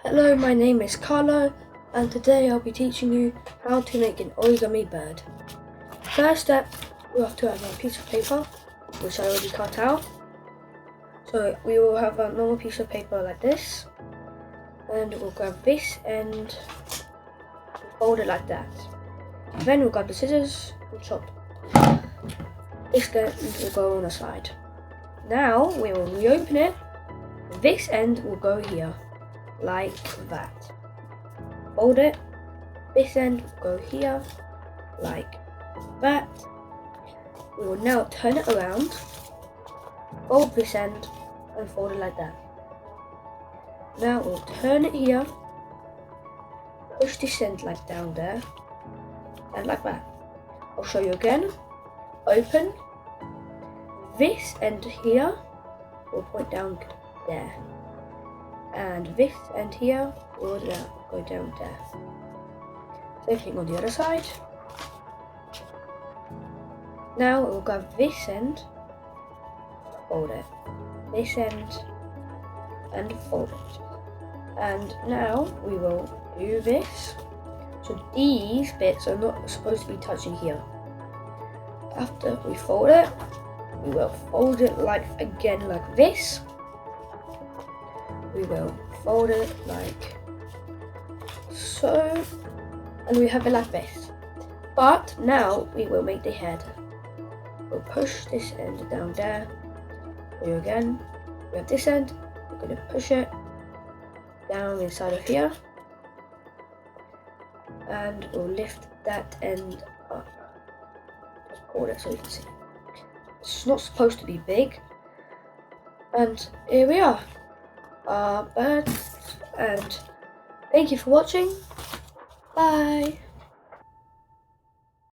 Hello, my name is Carlo, and today I'll be teaching you how to make an origami bird. First step, we have to have a piece of paper, which I already cut out. So we will have a normal piece of paper like this, and we'll grab this and fold it like that. Then we'll grab the scissors and chop. This end will go on the side. Now we will reopen it. This end will go here, like that. Fold it. This end will go here, like that. We will now turn it around, fold this end, and fold it like that. Now we'll turn it here, push this end like down there, and like that. I'll show you again. Open. This end here will point down there, and this end here will go down there. Same thing on the other side. Now we'll grab this end, fold it, this end, and fold it. And now we will do this. So these bits are not supposed to be touching here. After we fold it, we will fold it like this. We will fold it like so, and we have it like this. But now we will make the head. We'll push this end down there. Here again, we have this end. We're going to push it down inside of here, and we'll lift that end up. Just hold it so you can see. It's not supposed to be big. And here we are, our bird. And thank you for watching. Bye.